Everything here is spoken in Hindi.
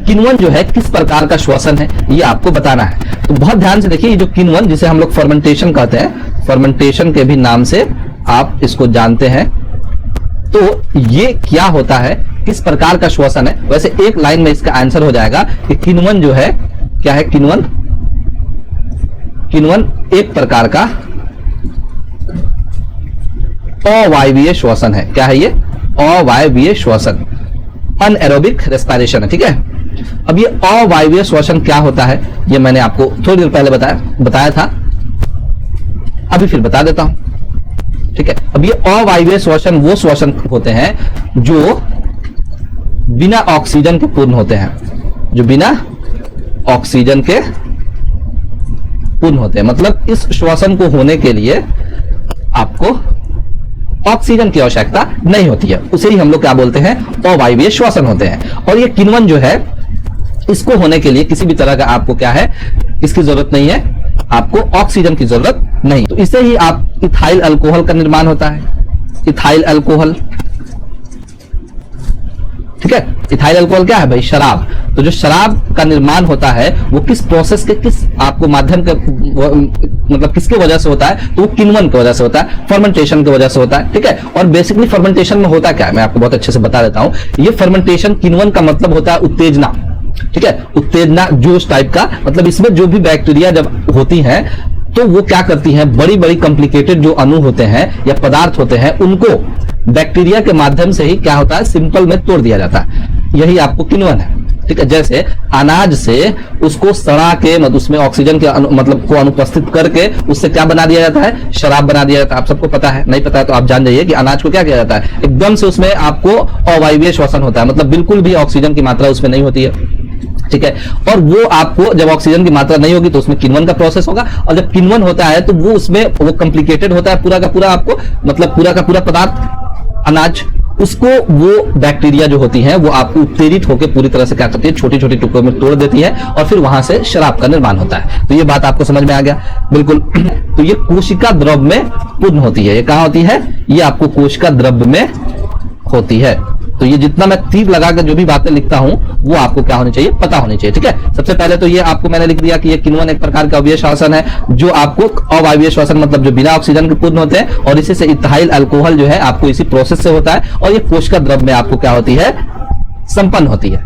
किण्वन जो है किस प्रकार का श्वसन है ये आपको बताना है। तो बहुत ध्यान से देखिए, ये जो किण्वन जिसे हम लोग फर्मेंटेशन कहते हैं, फर्मेंटेशन के भी नाम से आप इसको जानते हैं, तो ये क्या होता है, किस प्रकार का श्वसन है। वैसे एक लाइन में इसका आंसर हो जाएगा कि किण्वन जो है क्या है, किण्वन एक प्रकार का अवायवीय श्वसन है। क्या है ये? अवायवीय श्वसन, अनएरोबिक रेस्पिरेशन है। ठीक है, अब ये अवायवीय श्वसन क्या होता है ये मैंने आपको थोड़ी देर पहले बताया था, अभी फिर बता देता हूं। ठीक है, अब ये अवायवीय श्वसन वो श्वसन होते हैं जो बिना ऑक्सीजन के पूर्ण होते हैं, जो बिना ऑक्सीजन के पूर्ण होते हैं। मतलब इस श्वसन को होने के लिए आपको ऑक्सीजन की आवश्यकता नहीं होती है, उसे ही हम लोग क्या बोलते हैं, अवायवीय श्वसन होते हैं। और ये किण्वन जो है इसको होने के लिए किसी भी तरह का आपको क्या है, इसकी जरूरत नहीं है, आपको ऑक्सीजन की जरूरत नहीं। तो इससे ही आप इथाइल अल्कोहल का निर्माण होता है, इथाइल अल्कोहल। ठीक है, इथाइल अल्कोहल क्या है भाई? शराब। तो जो शराब का निर्माण होता है वो किस प्रोसेस के, किस आपको माध्यम के, मतलब किसके वजह से होता है, तो वो किण्वन की वजह से होता है, फर्मेंटेशन की वजह से होता है। ठीक है, और बेसिकली फर्मेंटेशन में होता क्या है मैं आपको बहुत अच्छे से बता देता हूं। ये फर्मेंटेशन, किण्वन का मतलब होता है उत्तेजना। ठीक है, उत्तेजना, जोश टाइप का, मतलब इसमें जो भी बैक्टीरिया जब होती हैं तो वो क्या करती हैं, बड़ी बड़ी कॉम्प्लिकेटेड जो अणु होते हैं या पदार्थ होते हैं उनको बैक्टीरिया के माध्यम से ही क्या होता है, सिंपल में तोड़ दिया जाता है। यही आपको किण्वन है। ठीक है, जैसे अनाज से उसको सड़ा के, मतलब उसमें ऑक्सीजन के मतलब को अनुपस्थित करके उससे क्या बना दिया जाता है, शराब बना दिया जाता है। आप सबको पता है, नहीं पता है तो आप जान जाइए कि अनाज को क्या किया जाता है, एकदम से उसमें आपको अवायवीय श्वसन होता है, मतलब बिल्कुल भी ऑक्सीजन की मात्रा उसमें नहीं होती है। ठीक है, और वो आपको जब ऑक्सीजन की मात्रा नहीं होगी तो उसमें किण्वन का प्रोसेस होगा, और जब किण्वन होता है तो वो उसमें वो कॉम्प्लिकेटेड होता है पूरा का पूरा, आपको मतलब पूरा का पूरा पदार्थ अनाज, उसको वो बैक्टीरिया जो होती हैं वो आपको उत्तेजित होकर पूरी तरह से क्या करती है, छोटी छोटी टुकड़ों में तोड़ देती है और फिर वहां से शराब का निर्माण होता है। तो ये बात आपको समझ में आ गया बिल्कुल। तो ये कोशिका द्रव में पूर्ण होती है। ये कहां होती है? ये आपको कोशिका द्रव में होती है। तो ये जितना मैं तीर लगाकर जो भी बातें लिखता हूं वो आपको क्या होनी चाहिए, पता होनी चाहिए। ठीक है, सबसे पहले तो ये आपको मैंने लिख दिया कि ये किण्वन एक प्रकार का अवायवीय श्वसन है जो आपको अवायवीय श्वसन मतलब जो बिना ऑक्सीजन के पूर्ण होते हैं, और इसी से इथाइल अल्कोहल जो है आपको इसी प्रोसेस से होता है, और ये कोशिका द्रव में आपको क्या होती है, संपन्न होती है।